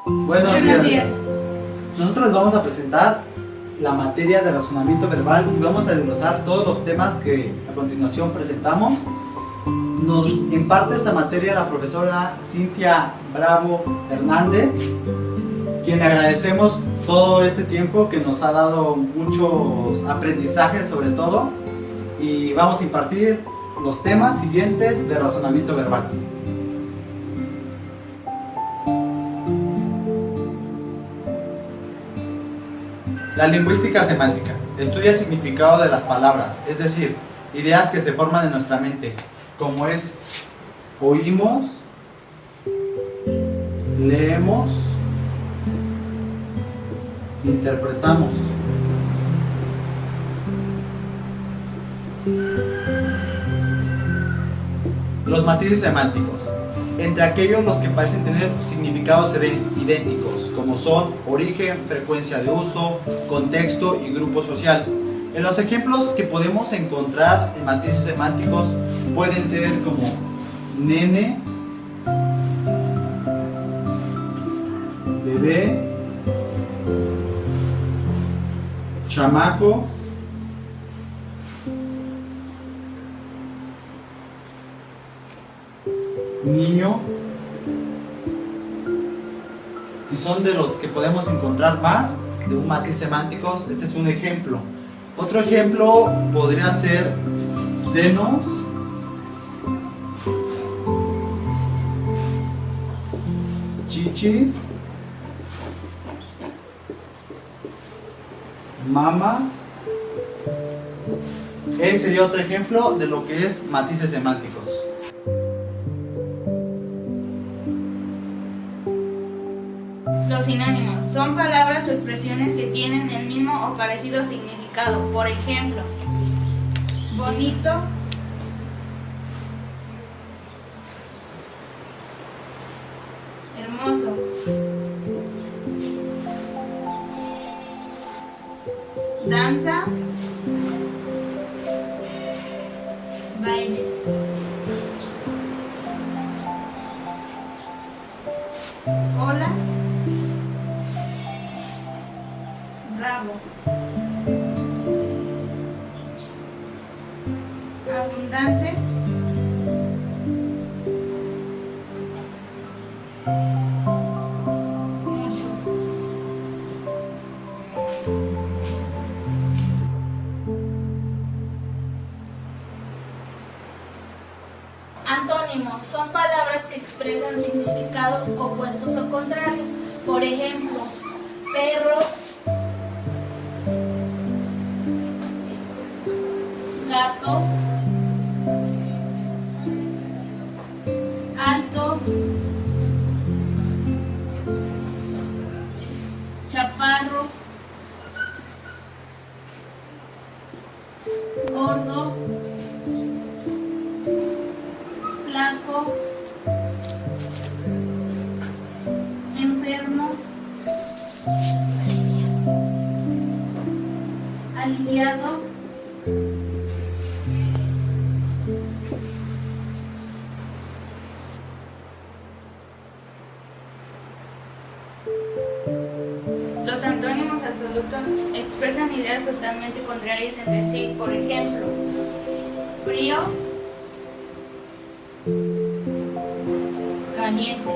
Buenos días. Nosotros les vamos a presentar la materia de razonamiento verbal y vamos a desglosar todos los temas que a continuación presentamos. Nos imparte esta materia la profesora Cintia Bravo Hernández, quien le agradecemos todo este tiempo que nos ha dado muchos aprendizajes sobre todo, y vamos a impartir los temas siguientes de razonamiento verbal. La lingüística semántica estudia el significado de las palabras, es decir, ideas que se forman en nuestra mente, como es oímos, leemos, interpretamos. Los matices semánticos. Entre aquellos los que parecen tener significados idénticos, como son origen, frecuencia de uso, contexto y grupo social. En los ejemplos que podemos encontrar en matices semánticos pueden ser como nene, bebé, chamaco, niño, y son de los que podemos encontrar más de un matiz semántico. Este es un ejemplo. Otro ejemplo podría ser senos, chichis, mama. Ese sería otro ejemplo de lo que es matices semánticos. Los sinónimos son palabras o expresiones que tienen el mismo o parecido significado. Por ejemplo, bonito, hermoso, danza, baile. Hola, bravo, abundante, mucho. Antónimos son palabras que expresan significados opuestos o contrarios. Por ejemplo, perro, gato, alto, chaparro, gordo, flaco, enfermo, aliviado, Los antónimos absolutos expresan ideas totalmente contrarias entre sí. Por ejemplo, frío, caliente,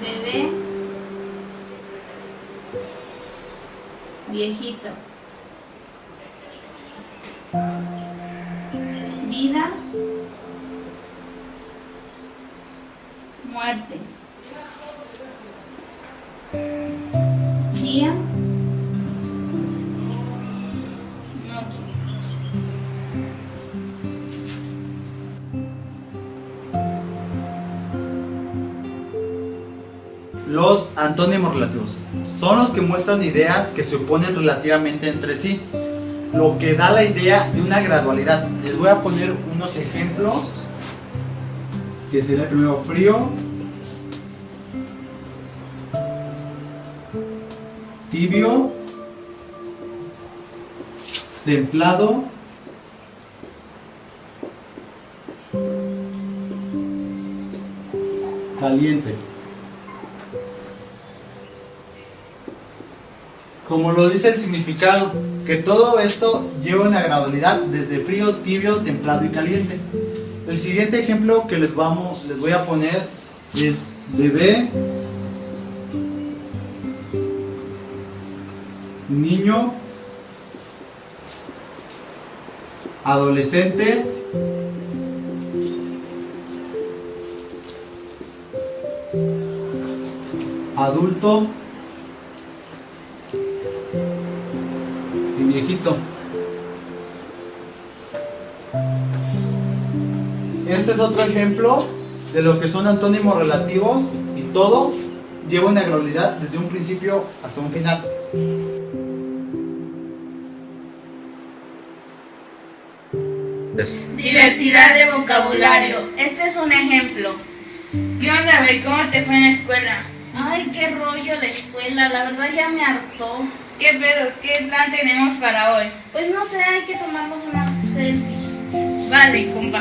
bebé, viejito, vida, muerte, día, noche. Los antónimos relativos son los que muestran ideas que se oponen relativamente entre sí, lo que da la idea de una gradualidad. Les voy a poner unos ejemplos, que sería el primero frío, tibio, templado, caliente. Como lo dice el significado, que todo esto lleva una gradualidad desde frío, tibio, templado y caliente. El siguiente ejemplo que les voy a poner es bebé, niño, adolescente, adulto y viejito. Este es otro ejemplo de lo que son antónimos relativos y todo lleva una gradualidad desde un principio hasta un final. Diversidad de vocabulario. Este es un ejemplo. ¿Qué onda, güey? ¿Cómo te fue en la escuela? Ay, qué rollo la escuela, la verdad ya me hartó. ¿Qué pedo? ¿Qué plan tenemos para hoy? Pues no sé, hay que tomarnos una selfie. Vale, compa.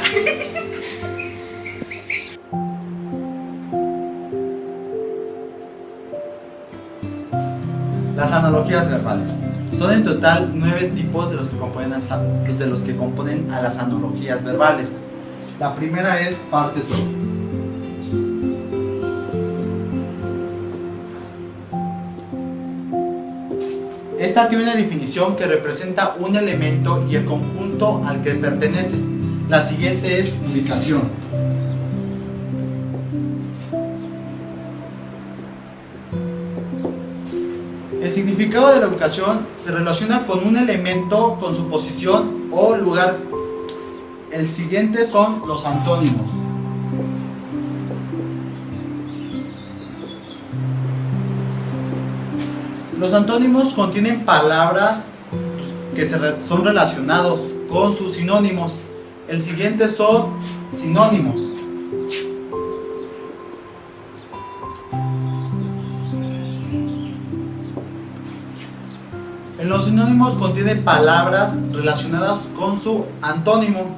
Las analogías verbales. Son en total 9 tipos de los que componen a las analogías verbales. La primera es parte todo. Esta tiene una definición que representa un elemento y el conjunto al que pertenece. La siguiente es ubicación. El significado de la ubicación se relaciona con un elemento, con su posición o lugar. El siguiente son los antónimos. Los antónimos contienen palabras que son relacionados con sus sinónimos. El siguiente son sinónimos. En los sinónimos contiene palabras relacionadas con su antónimo.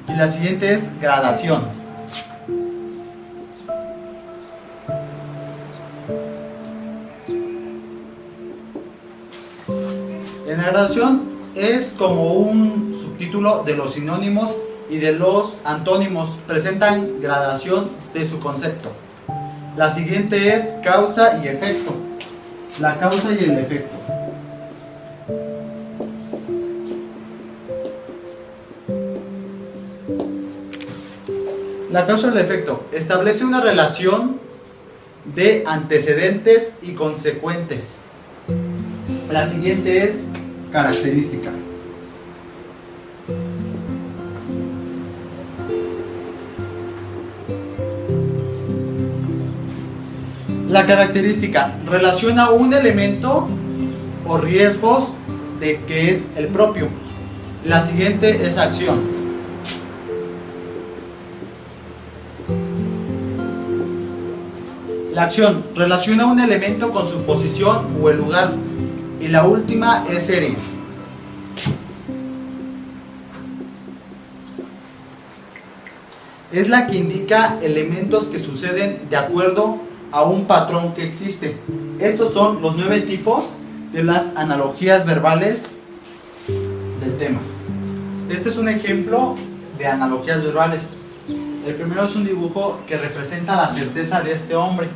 Y la siguiente es gradación. En la gradación es como un subtítulo de los sinónimos y de los antónimos. Presentan gradación de su concepto. La siguiente es causa y efecto. La causa y el efecto. La causa y el efecto establece una relación de antecedentes y consecuentes. La siguiente es característica. La característica relaciona un elemento o riesgos de que es el propio. La siguiente es acción. La acción relaciona un elemento con su posición o el lugar. Y la última es serie. Es la que indica elementos que suceden de acuerdo a un patrón que existe. Estos son los 9 tipos de las analogías verbales del tema. Este es un ejemplo de analogías verbales. El primero es un dibujo que representa la certeza de este hombre.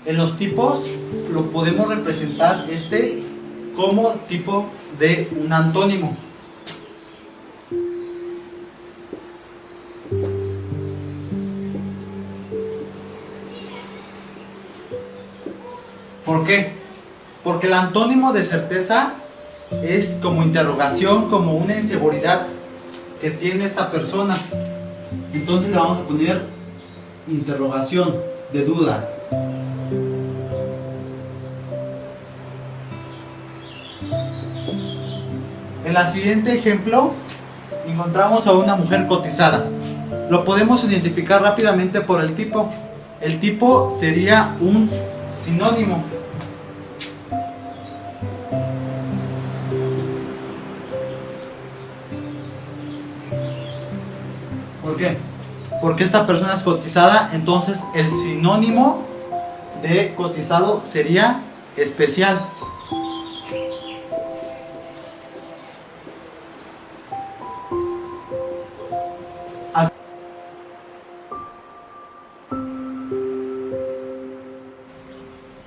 En los tipos lo podemos representar como tipo de un antónimo. ¿Por qué? Porque el antónimo de certeza es como interrogación, como una inseguridad que tiene esta persona. Entonces le vamos a poner interrogación, de duda. En el siguiente ejemplo encontramos a una mujer cotizada. Lo podemos identificar rápidamente por el tipo. El tipo sería un sinónimo. ¿Por qué? porque esta persona es cotizada, entonces el sinónimo de cotizado sería especial.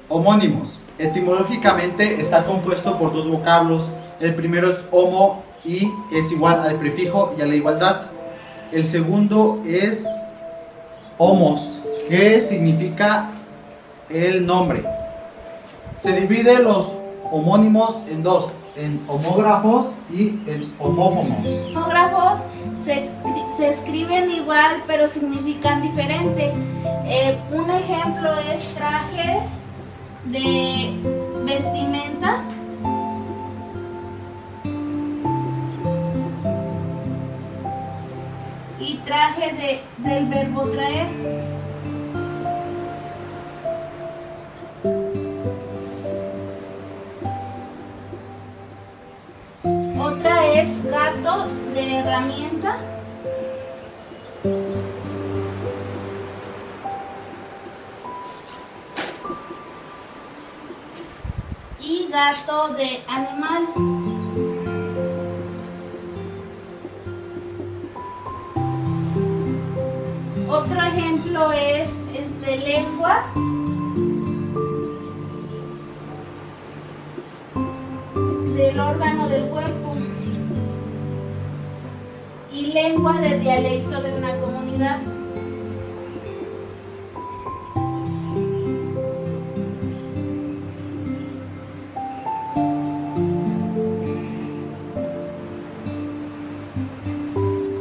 Homónimos. Etimológicamente está compuesto por dos vocablos. El primero es homo y es igual al prefijo y a la igualdad. El segundo es homos, que significa el nombre. Se divide los homónimos en dos, en homógrafos y en homófonos. Homógrafos se escriben igual pero significan diferente. Un ejemplo es traje de vestimenta. Y traje del verbo traer. Otra es gato de herramienta. Y gato de animal. Otro ejemplo es lengua del órgano del cuerpo y lengua de dialecto de una comunidad.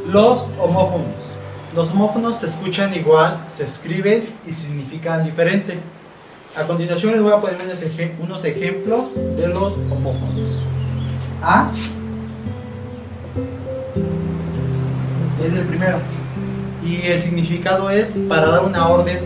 Los homófonos. Los homófonos se escuchan igual, se escriben y significan diferente. A continuación les voy a poner unos ejemplos de los homófonos. As es el primero y el significado es para dar una orden.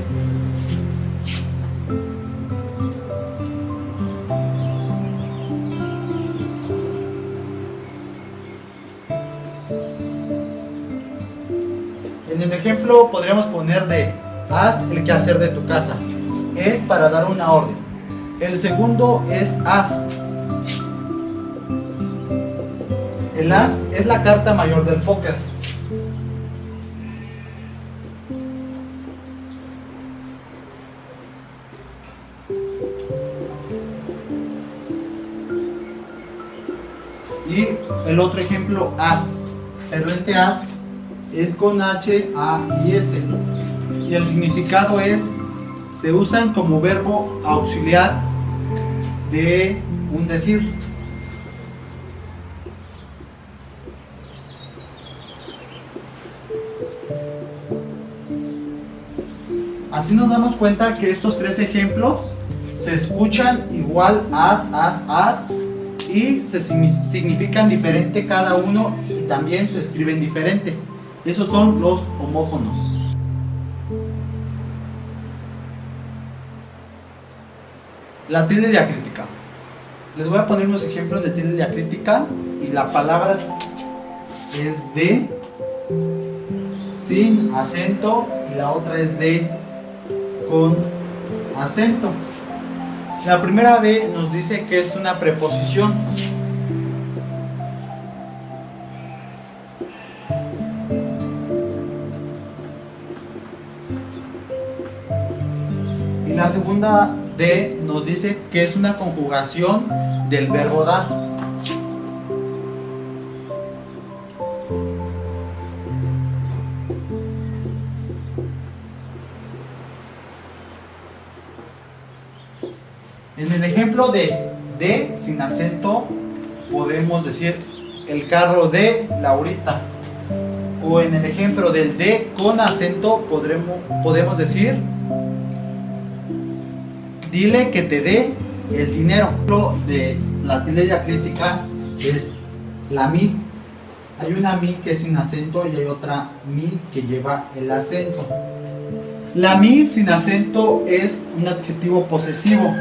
En el ejemplo podríamos poner de haz el quehacer de tu casa. Es para dar una orden. El segundo es as. El as es la carta mayor del póker. Y el otro ejemplo, as. Pero este as es con H, A y S. Y el significado es, se usan como verbo auxiliar de un decir. Así nos damos cuenta que estos tres ejemplos se escuchan igual as, y se significan diferente cada uno y también se escriben diferente. Esos son los homófonos. La tilde diacrítica. Les voy a poner unos ejemplos de tilde diacrítica y la palabra es de sin acento y la otra es de con acento. La primera B nos dice que es una preposición. Y la segunda D nos dice que es una conjugación del verbo dar. En el ejemplo de sin acento podemos decir el carro de Laurita. O en el ejemplo del de con acento podemos decir dile que te dé el dinero. El ejemplo de la tilde diacrítica es la mi. Hay una mi que es sin acento y hay otra mi que lleva el acento. La mi sin acento es un adjetivo posesivo.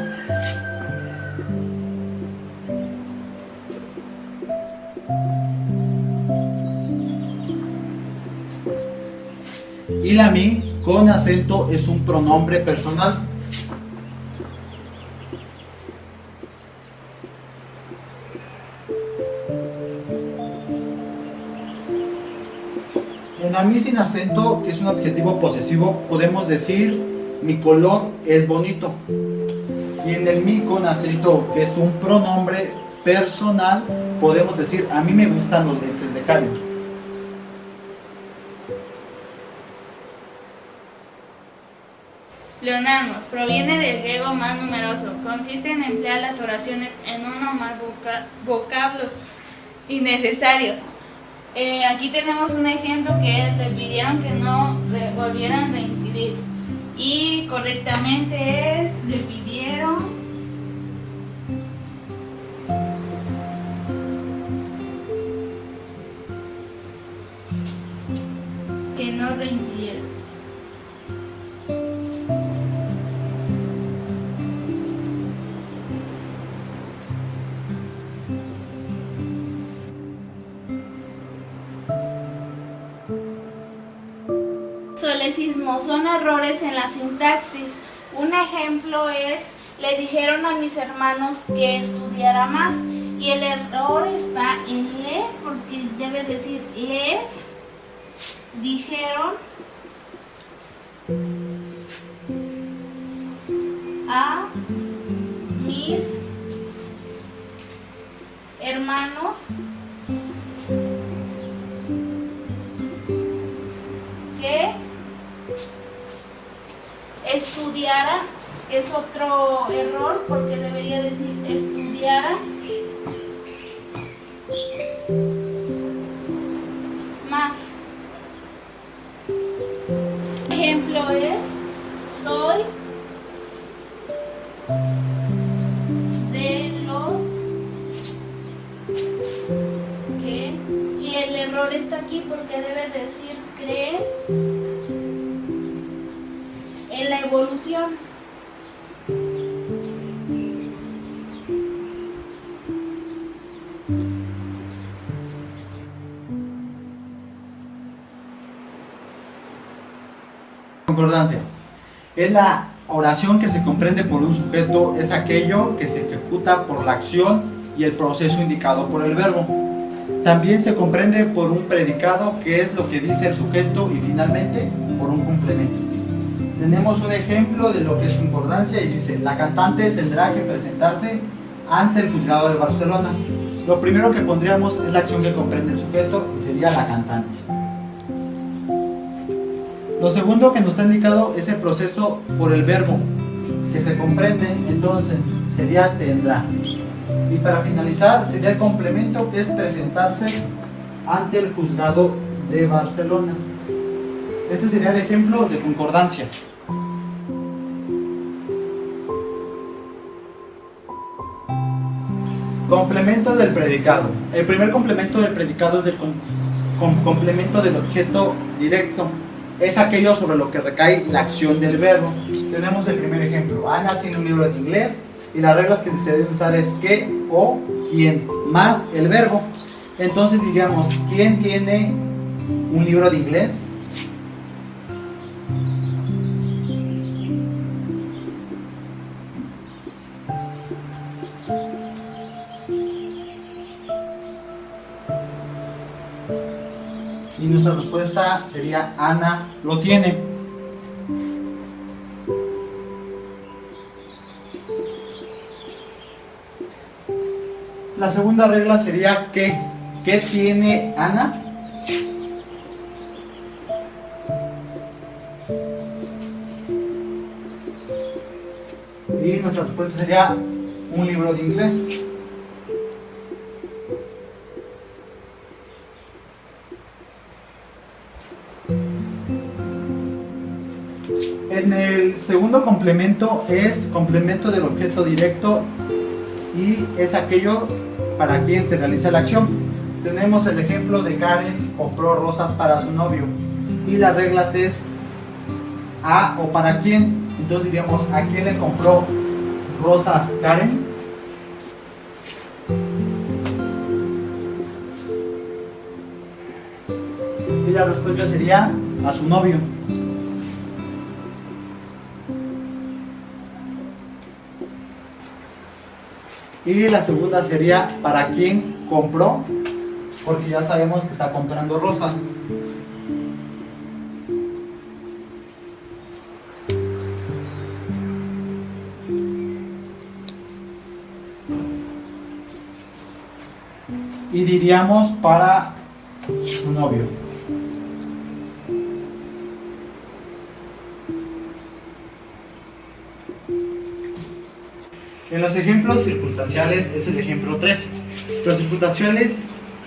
Y la mi con acento es un pronombre personal. En la mi sin acento, que es un adjetivo posesivo, podemos decir mi color es bonito. Y en el mi con acento, que es un pronombre personal, podemos decir a mí me gustan los lentes de Karen. Pleonasmos. Proviene del griego más numeroso. Consiste en emplear las oraciones en uno o más vocablos innecesarios. Aquí tenemos un ejemplo que es: le pidieron que no volvieran a reincidir. Y correctamente es: le pidieron que no reincidiera. Solecismos son errores en la sintaxis. Un ejemplo es: le dijeron a mis hermanos que estudiara más. Y el error está en le, porque debe decir les dijeron a mis hermanos que estudiara. Es otro error, porque debería decir estudiara más. Ejemplo es: soy de los que, y el error está aquí porque debe decir cree en la evolución. Concordancia. Es la oración que se comprende por un sujeto, es aquello que se ejecuta por la acción y el proceso indicado por el verbo. También se comprende por un predicado, que es lo que dice el sujeto, y finalmente por un complemento. Tenemos un ejemplo de lo que es concordancia y dice: la cantante tendrá que presentarse ante el juzgado de Barcelona. Lo primero que pondríamos es la acción que comprende el sujeto y sería la cantante. Lo segundo que nos está indicado es el proceso por el verbo que se comprende, entonces sería tendrá. Y para finalizar sería el complemento, que es presentarse ante el juzgado de Barcelona. Este sería el ejemplo de concordancia. Complementos del predicado. El primer complemento del predicado es el complemento del objeto directo. Es aquello sobre lo que recae la acción del verbo. Tenemos el primer ejemplo: Ana tiene un libro de inglés, y las reglas que se deben usar es que o quién más el verbo. Entonces diríamos: ¿quién tiene un libro de inglés? Y nuestra respuesta sería: Ana lo tiene. La segunda regla sería que ¿qué tiene Ana? Y nuestra respuesta sería: un libro de inglés. En el segundo complemento es complemento del objeto directo y es aquello para quien se realiza la acción. Tenemos el ejemplo de Karen compró rosas para su novio y las reglas es a o para quién. Entonces diríamos: ¿a quién le compró rosas Karen? Y la respuesta sería: a su novio. Y la segunda sería para quién compró, porque ya sabemos que está comprando rosas. Y diríamos para su novio. En los ejemplos circunstanciales es el ejemplo 3. Los circunstanciales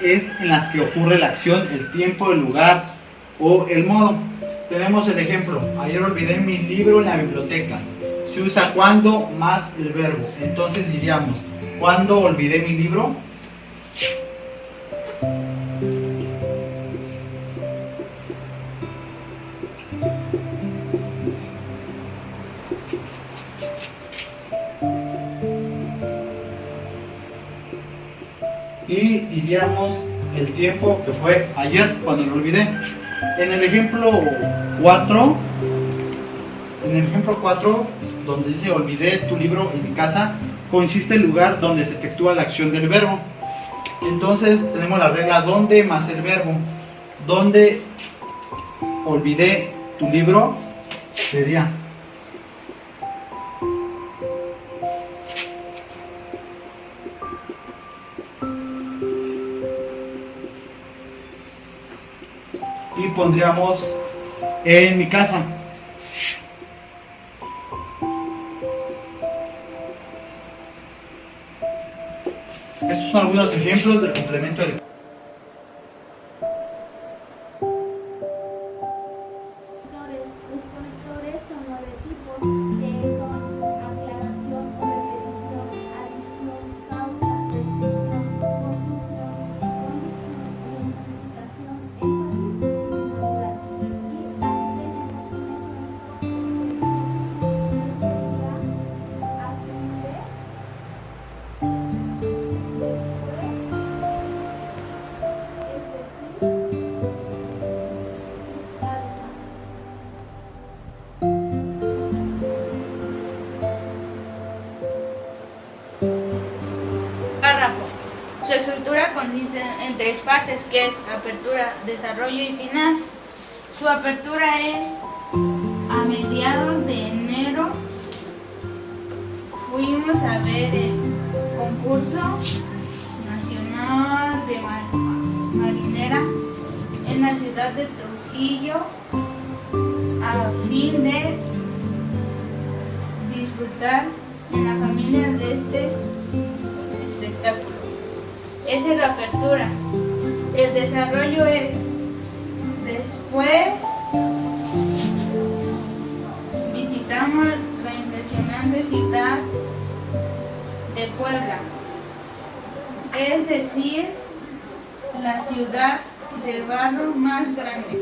es en las que ocurre la acción, el tiempo, el lugar o el modo. Tenemos el ejemplo: ayer olvidé mi libro en la biblioteca. Se usa cuándo más el verbo. Entonces diríamos: ¿cuándo olvidé mi libro? Y diríamos el tiempo que fue ayer cuando lo olvidé. En el ejemplo 4, donde dice olvidé tu libro en mi casa, consiste el lugar donde se efectúa la acción del verbo. Entonces tenemos la regla donde más el verbo. Donde olvidé tu libro sería y pondríamos en mi casa. Estos son algunos ejemplos del complemento del Los conectores son nueve tipos, que son aclaración, repetición, adición, causa, restricción, conclusión, condición, identificación, énfasis y modulación. Y aquí tenemos un ejemplo que sería atender, Párrafo. Su estructura consiste en tres partes, que es apertura, desarrollo y final. Su apertura es: a mediados de enero fuimos a ver el concurso nacional de marinera en la ciudad de Trujillo a fin de disfrutar en la familia de este espectáculo. Esa es la apertura. El desarrollo es: después visitamos la impresionante ciudad de Puebla, es decir, la ciudad del barro más grande.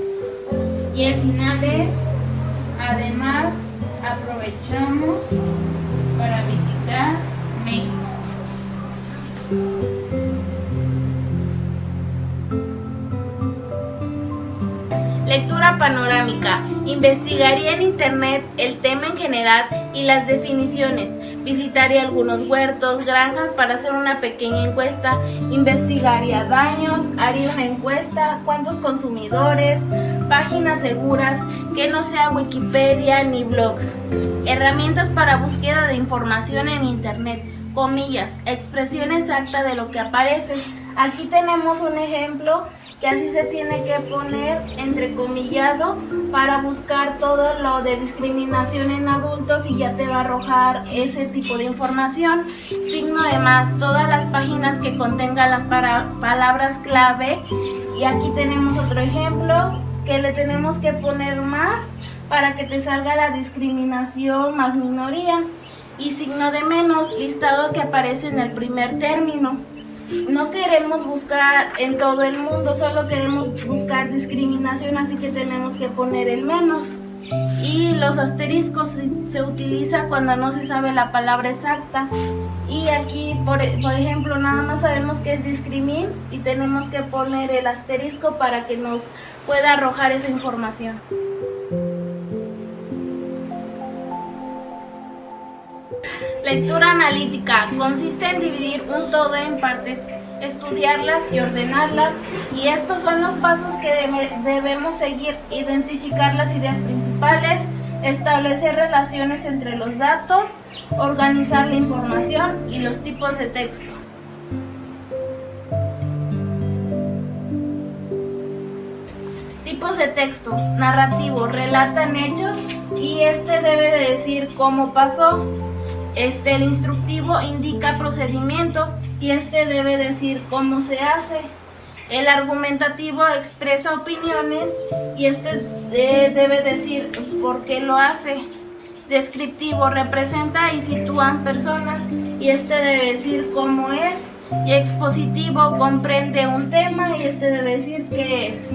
Y el final es: además aprovechamos para visitar México. lectura panorámica. Investigaría en internet el tema en general y las definiciones. Visitaría algunos huertos, granjas para hacer una pequeña encuesta. Investigaría daños, haría una encuesta, cuántos consumidores, páginas seguras, que no sea Wikipedia ni blogs. Herramientas para búsqueda de información en internet. Comillas, expresión exacta de lo que aparece. Aquí tenemos un ejemplo que así se tiene que poner entrecomillado para buscar todo lo de discriminación en adultos y ya te va a arrojar ese tipo de información. Signo de más, todas las páginas que contengan las palabras clave. Y aquí tenemos otro ejemplo que le tenemos que poner más para que te salga la discriminación más minoría. Y signo de menos, listado que aparece en el primer término. No queremos buscar en todo el mundo, solo queremos buscar discriminación, así que tenemos que poner el menos. Y los asteriscos se utiliza cuando no se sabe la palabra exacta. Y aquí, por ejemplo, nada más sabemos que es discrimin y tenemos que poner el asterisco para que nos pueda arrojar esa información. Lectura analítica consiste en dividir un todo en partes, estudiarlas y ordenarlas, y estos son los pasos que debemos seguir: identificar las ideas principales, establecer relaciones entre los datos, organizar la información y los tipos de texto. Tipos de texto: narrativo, relatan hechos y debe de decir cómo pasó. El instructivo indica procedimientos y debe decir cómo se hace. El argumentativo expresa opiniones y debe decir por qué lo hace. Descriptivo representa y sitúa personas y debe decir cómo es. Y expositivo comprende un tema y debe decir qué es.